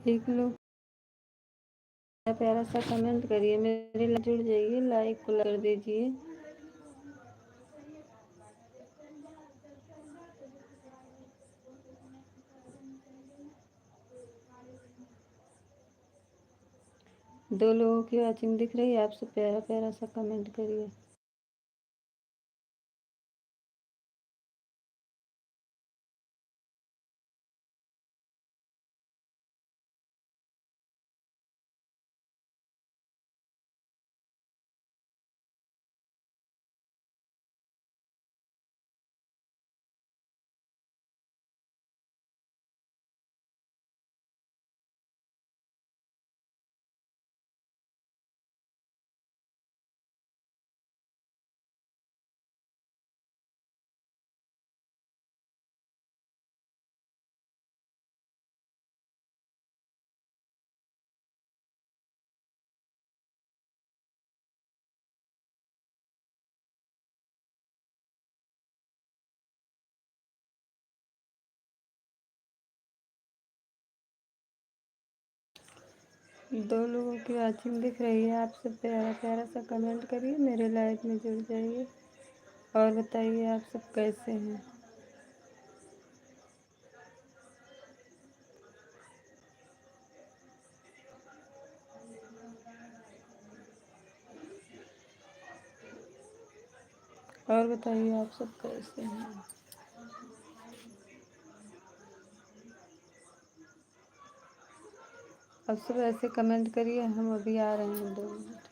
एक लोग प्यारा सा कमेंट करिए, मेरे लिए जुड़ जाइए, लाइक को कर दीजिए। दो लोगों की वॉचिंग दिख रही है, आप सब प्यारा प्यारा सा कमेंट करिए। दो लोगों की वॉचिंग दिख रही है, आप सब प्यारा प्यारा सा कमेंट करिए, मेरे लाइफ में जुड़ जाइए और बताइए आप सब कैसे हैं। और बताइए आप सब कैसे हैं। अब सब ऐसे कमेंट करिए, हम अभी आ रहे हैं 2 मिनट।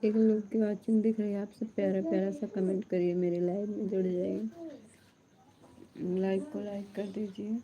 एक लोग की वॉचिंग दिख रही है, आप सब प्यारा प्यारा सा कमेंट करिए, मेरे लाइव में जुड़ जाइए, लाइव को लाइक कर दीजिए।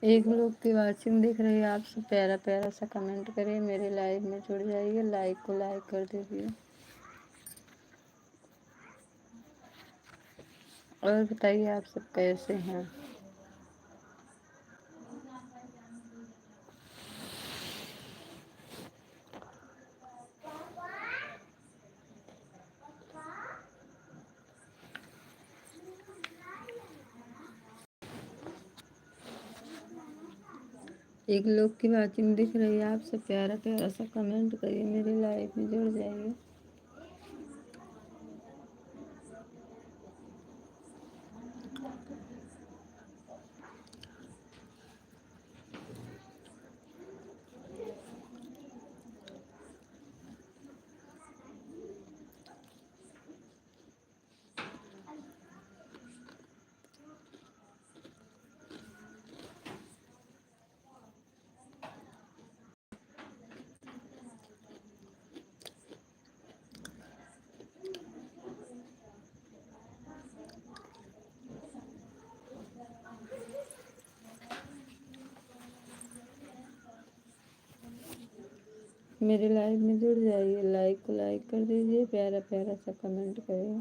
एक लोग की वाचिंग दिख रही है, आप सब प्यारा प्यारा सा कमेंट करिए, मेरे लाइव में जुड़ जाइए, लाइक को लाइक कर दीजिए। और बताइए आप सब कैसे हैं। एक लोग की वाचिंग दिख रही है, आप सब प्यारा प्यारा सा कमेंट करिए, मेरे लाइव में जुड़ जाइए। मेरे लाइव में जुड़ जाइए, लाइक को लाइक कर दीजिए, प्यारा प्यारा सा कमेंट करिए।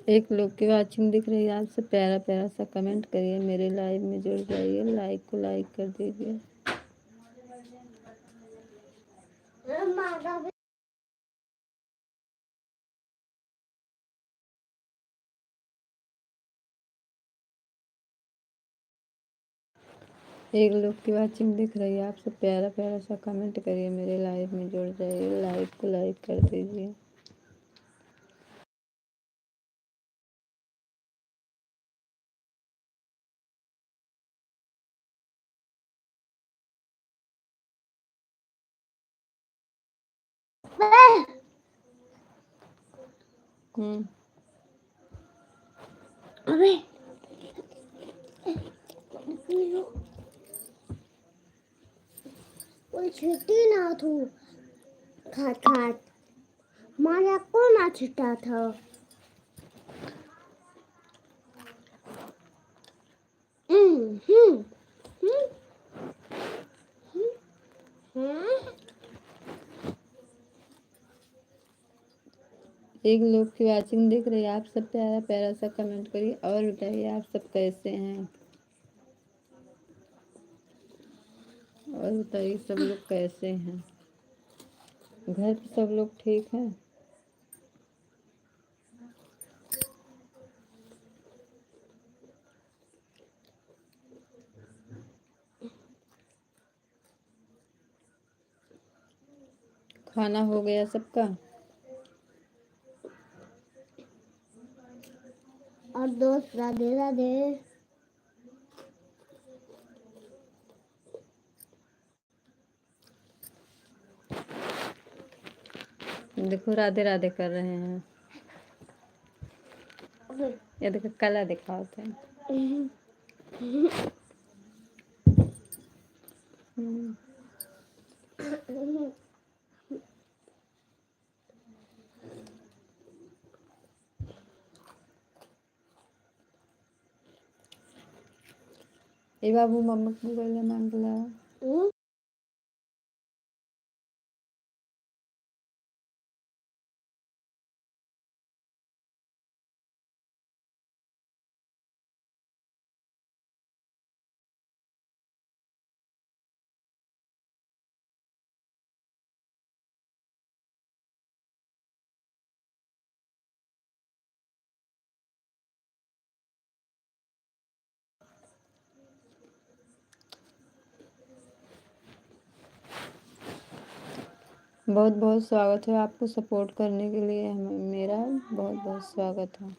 एक लोग की वाचिंग दिख रही है, आपसे प्यारा प्यारा सा कमेंट करिए, मेरे लाइव में जुड़ जाइए, लाइक को लाइक कर दीजिए। एक लोग की वाचिंग दिख रही है, आपसे प्यारा प्यारा सा कमेंट करिए, मेरे लाइव में जुड़ जाइए, लाइक को लाइक कर दीजिए। अबे वो छुट्टी ना तू खाट खाट मारा कौन आ छुट्टा था। हम्म हम्म एक लोग की वाचिंग दिख रही है, आप सब प्यारा प्यारा सा कमेंट करिए और बताइए आप सब कैसे हैं, और बताइए सब लोग कैसे हैं, घर पे सब लोग ठीक हैं। खाना हो गया सबका? और दोस्त राधे राधे। देखो राधे राधे कर रहे हैं, ये देखो कला दिखाओ थे। ए बाबू मम्मा को गले मांग ला। बहुत बहुत स्वागत है आपको सपोर्ट करने के लिए, मेरा बहुत बहुत स्वागत है।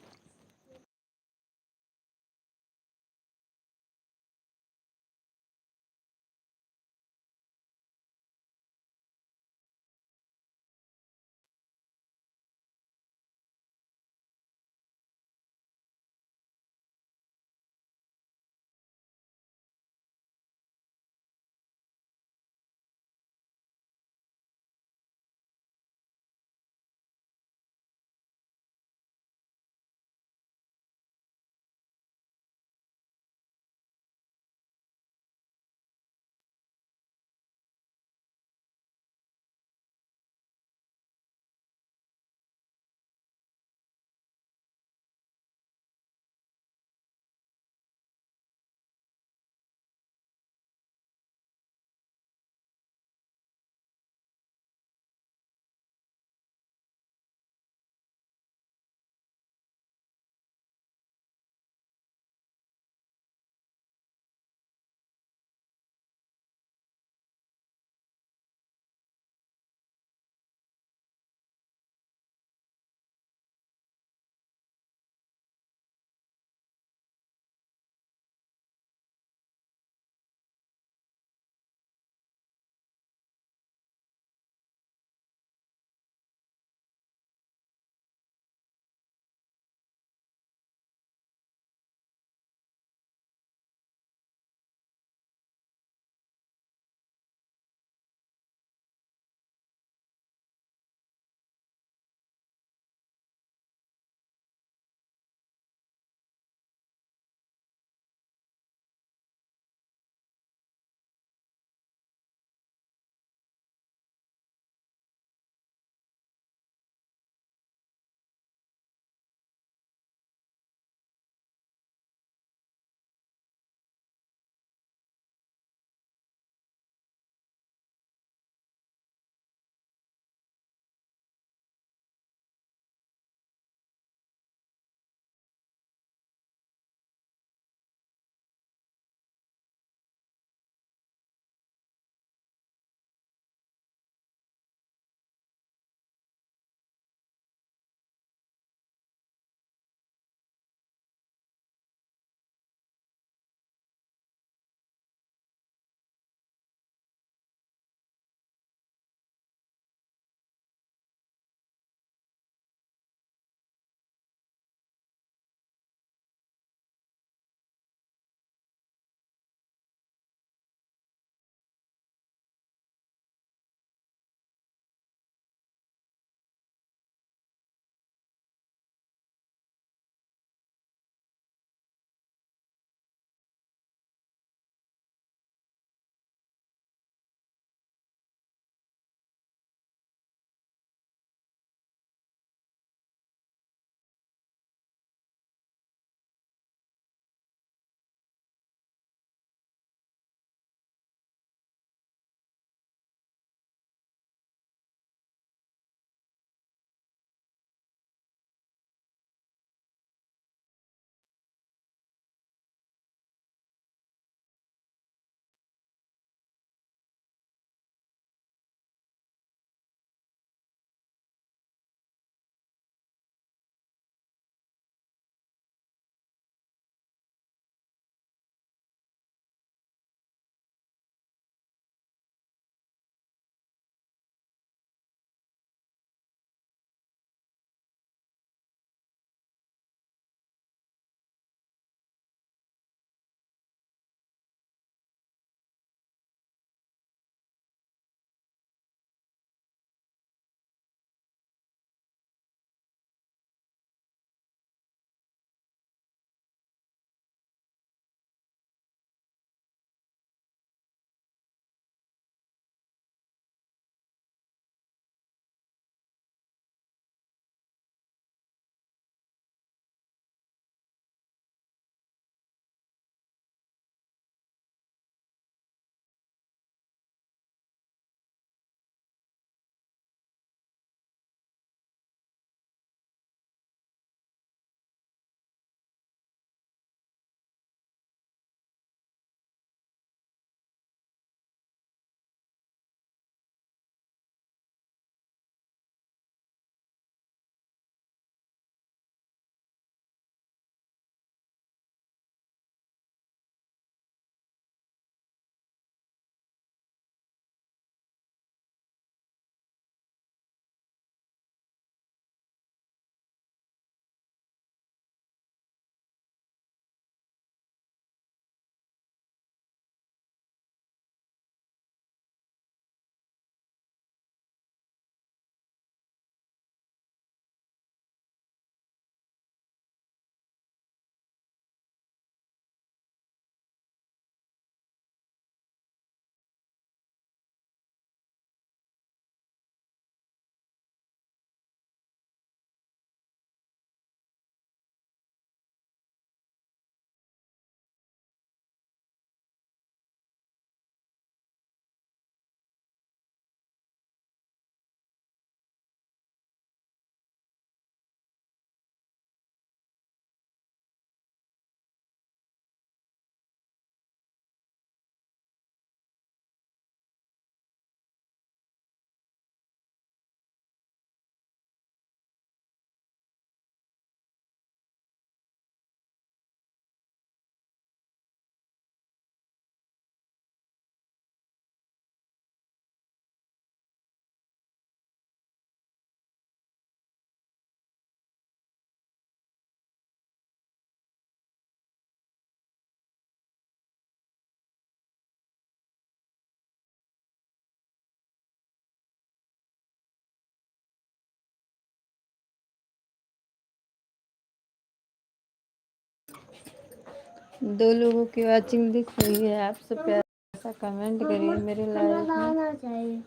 2 लोगों की वाचिंग दिख रही है, आप सब प्यारा सा कमेंट करिए, मेरे लाइफ में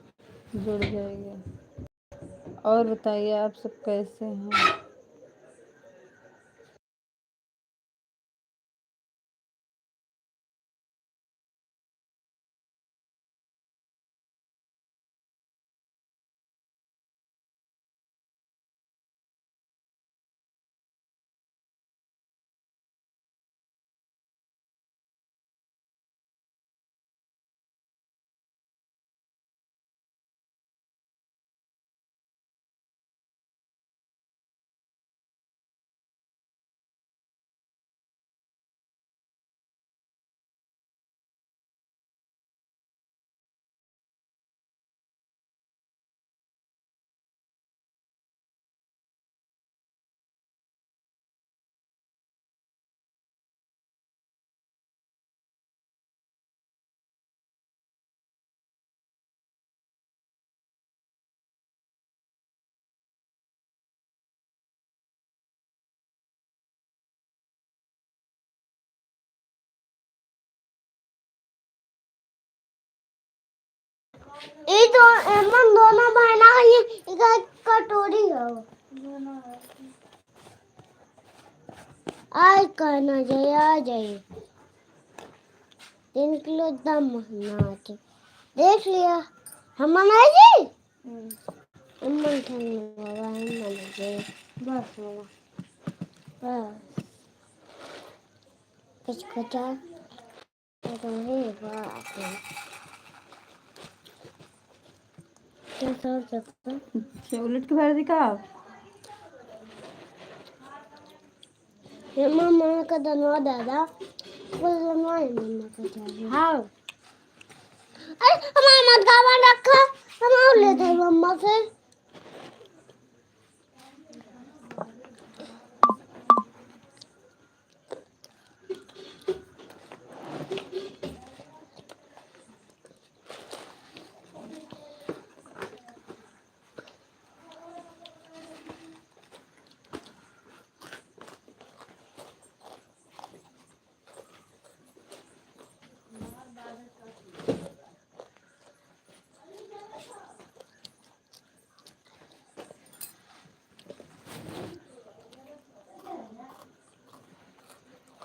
जुड़ जाइए। और बताइए आप सब कैसे हैं। ये तो एमन दोनों बहना ये कटोरी है। आज करना चाहिए, आ जाइए। 3 किलो दम नाच देख लिया हम मनाए जी। अम्मन खाने वाला हम मनाए बस बस कुछ खचा तो है बात है। क्या सर सकता अच्छा उलट के बाहर दिखा। ये मम्मा का धनवा दादा वो धनवा है मम्मा का चाहिए। हाँ अरे हमारा मत गावा रखा हम और लेते हैं मम्मा से।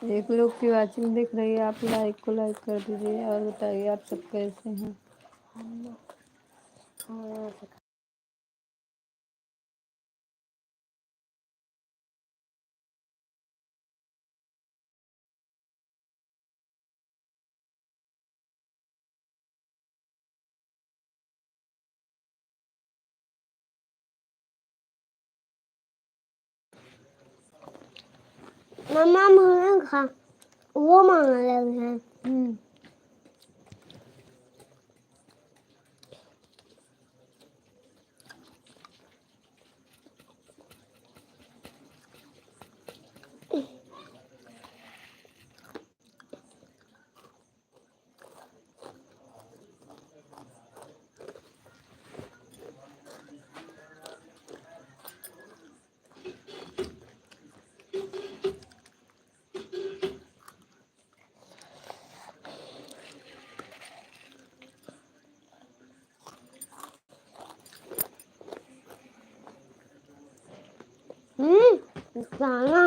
एक लोग की वाचिंग दिख रही है, आप लाइक को लाइक कर दीजिए। और बताइए आप सब कैसे हैं। मम्मा मुझे खा वो मांगने लगे हैं। खाना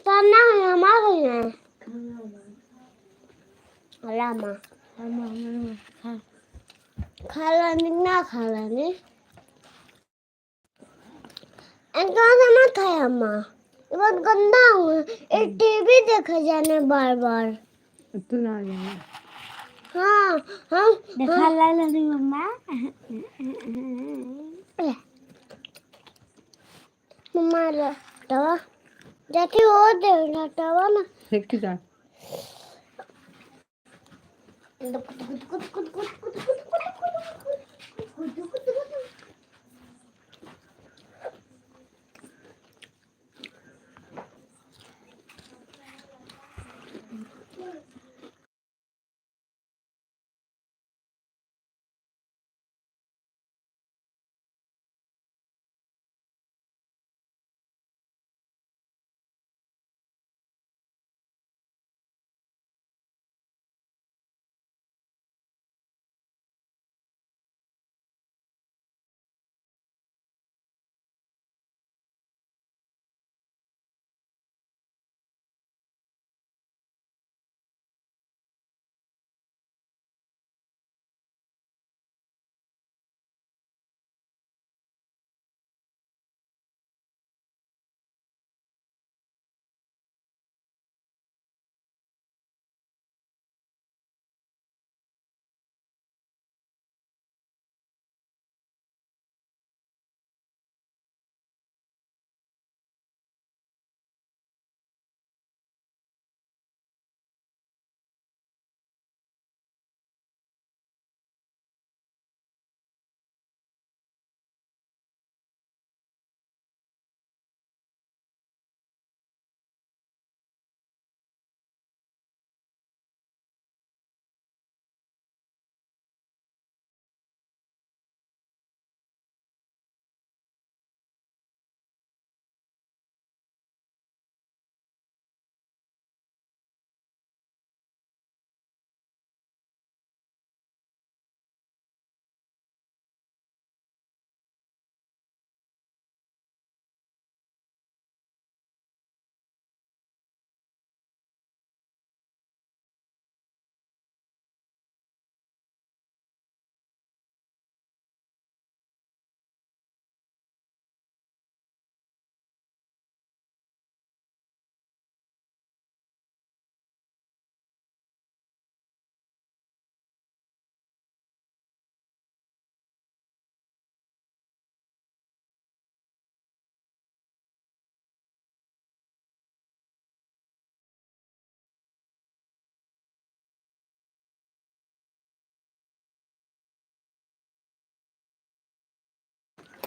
करना है हमारे यहाँ लामा खाला ना खाला ने इनका मत खाए अम्मा ये बहुत गंदा हुआ ये टीवी देखा जाने बार बार तू ना जाना। हाँ हाँ देखा ला ली मम्मा मम्मा ला तवा जाती हो दे ना तवा ना फेंक जा।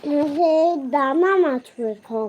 मुझे दाना माछ खाओ।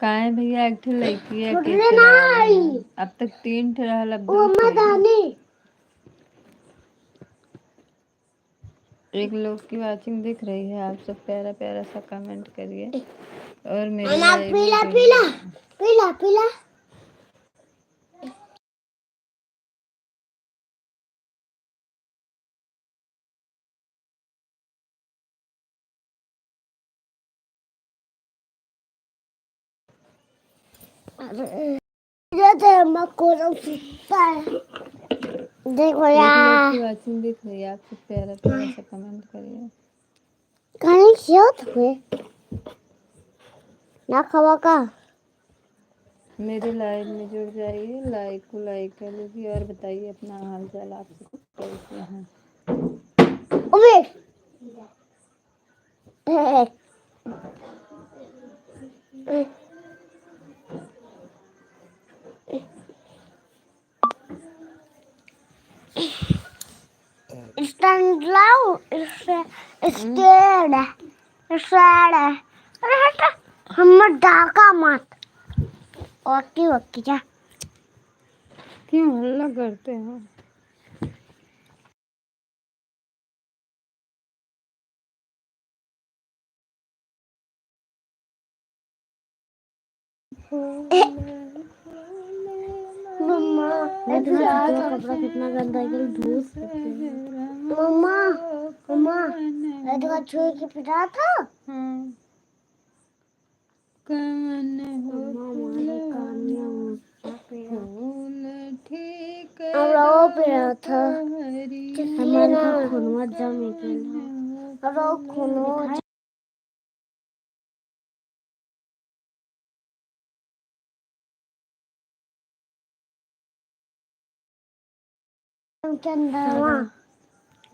कहाँ है भैया? एक ठे लड़की है, के फुटले ठे रहल है। नहीं अब तक 3 ठे रहल, अब वो 2 ठे। मदानी एक लोग की वाचिंग दिख रही है। आप सब प्यारा प्यारा सा कमेंट करिए और मेरे अना लाइव में पीला पीला जुड़िए। पीला पीला ये मकोड़ों पर देखो एक लोग की यार वाचिंग दिख रही है। आप सब प्यारा प्यारा सा कमेंट करिए। कहीं क्यों हुए ना खवा का मेरे लाइव में जुड़ जाइए, लाइक को लाइक कर लीजिए और बताइए अपना हाल चाल, आप सब कैसे हैं। ओए स्टैंड लाओ स्टेड स्टेड अरे हटा हम डाका मत ओके ओके जा क्यों हल्ला करते हो? मम्मा कपड़ा कितना गंदा है धूप मम्मा मम्मा ऐसा छुई के पिटा था हाँ। कमन हो फूल ठीक वो पिटा था हरी हमारे का खून जम निकला और वो खून चंद्रमा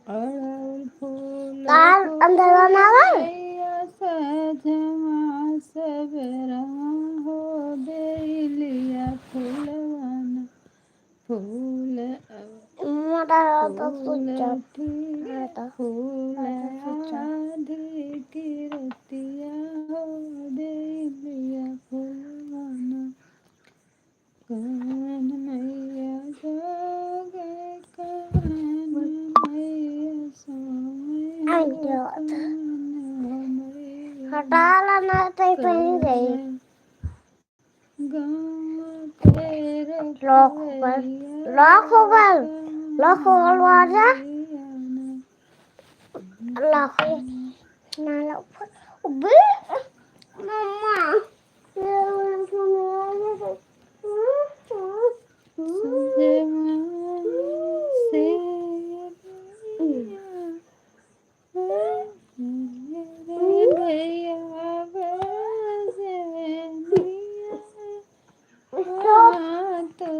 अड़हुल फूल तार अंदर बनावा सजमा सबरा हो बेलिया फूलवाना फूल मोटा तो फूल सुचा फूल आधी की रतिया हो बेलिया फूलवाना कान मैया जागे कान मैया सोए हो कान मैया हटा लाना तो पहन गई गाँव तेरे लॉक हो गल वाजा लॉक ना लॉक बे मम्मा से भैया तो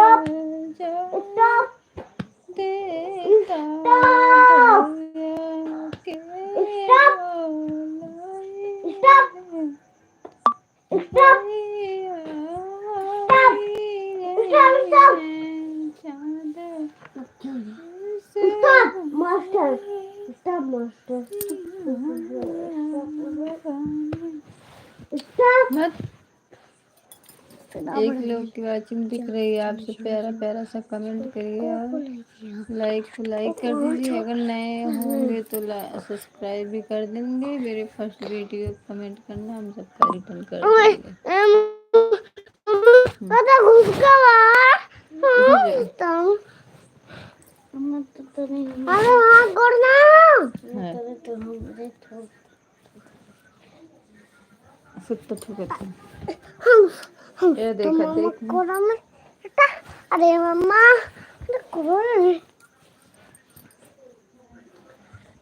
स्टॉप देता स्टॉप भैया के stop stop stop stop master stop master stop मत एक लोग की वाचिंग दिख रही है। आपसे प्यारा प्यारा सा कमेंट करिए और लाइक को लाइक कर दीजिए। अगर नए होंगे तो सब्सक्राइब भी कर देंगे। मेरे फर्स्ट वीडियो कमेंट करना, हम सबका रिटर्न कर देंगे। पता घुसका इधर जाओ। तुम अरे वहाँ करना है सुत्ता ठुकत ये देखा देख कोना में अरे मम्मा कौन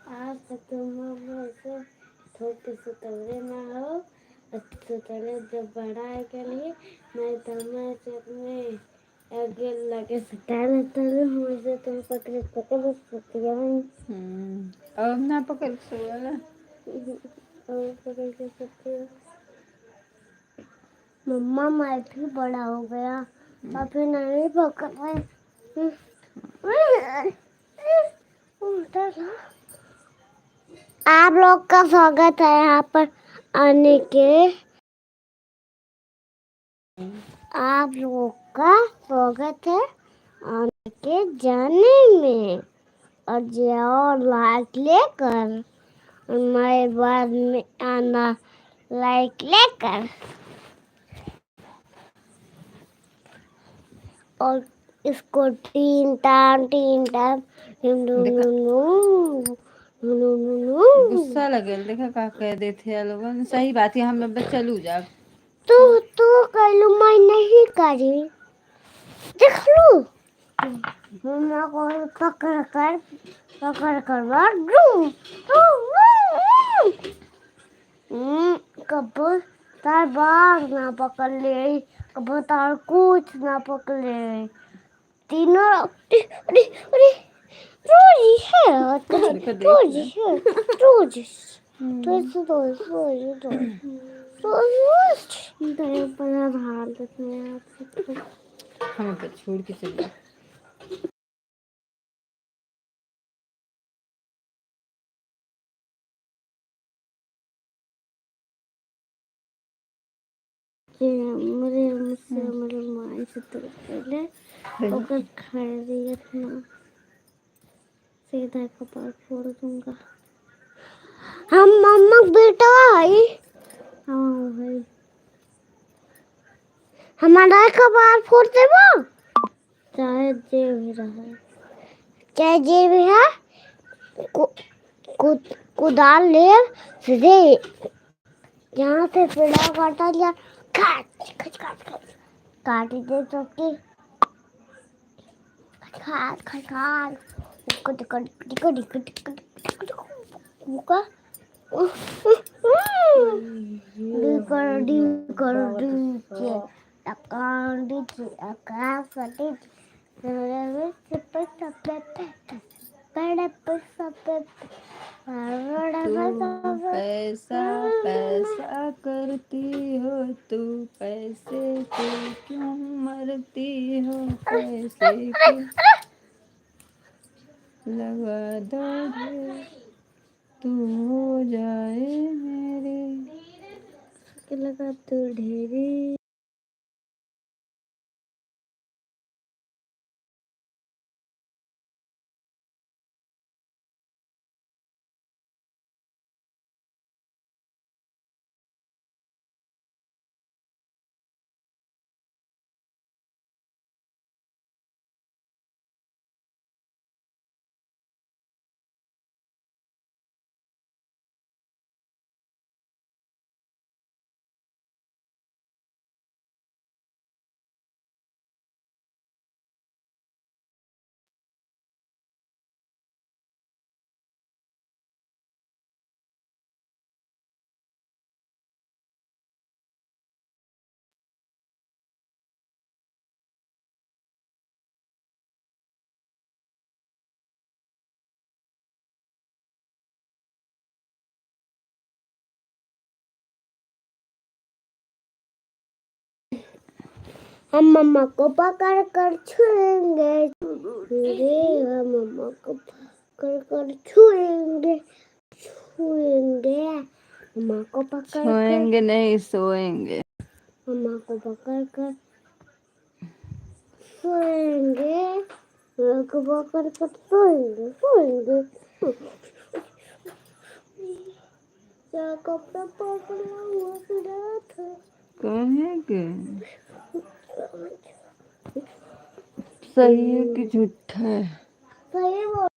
आज तक तुम ऐसे छोटे से तगड़े ना हो अच्छे तले जब बड़ा है के लिए मैं तुम्हें अपने आगे लगे सितारे तले मुझे तुम पकड़ पकड़ सकती है अब ना पकड़ सोला और पकड़ के सकती हो मम्मा मैं भी बड़ा हो गया अभी नहीं पकड़ रहे उल्टा था आप लोग का स्वागत है यहाँ पर आने के। आप लोगों का स्वागत है आने के जाने में, और जाओ लाइक लेकर, और हमारे बाद में आना लाइक लेकर, और इसको तीन टाइम गुस्सा लगल देखा का कह देते लोगन। सही बात है, हम अब चलू जा। तू कर लू, मैं नहीं करी। देख लू मम्मा को पकड़ कर मार दूं। कब तार बाग ना पकड़ ले, कब तार कुछ ना पकड़ ले, तीनों अरे अरे अरे रोजी है, देखो देख रोजी ले। है, रोजी तो बड़ा हाल देखने आप। हम पे छोड़ के चल जा। मेरे माई से तो पहले ओकर खैरियत ना सीधा कपार फोड़ दूंगा। हम मम्मा बेटा है। हाँ भाई हमारा कपार फोड़ देबो, चाहे जे भी रहे, चाहे जे भी है, कुदाल ले सीधे यहाँ से पेड़ा काटा लिया, काट दे सबकी, तू पैसा पैसा करती हो, तू पैसे से क्यों मरती हो, पैसे के लगा दो ढेर, तू हो जाए मेरे लगा दो ढेरी। हम मम्मा को पकड़ कर छुएंगे, हम मम्मा को पकड़ कर छुएंगे, मम्मा को पकड़ कर छुएंगे नहीं सोएंगे, मम्मा को पकड़ कर सोएंगे, मम्मा को पकड़ कर सोएंगे। क्या कपड़ा पकड़ा हुआ फिरा था, कहेंगे सही है कि झूठा है। सही बोल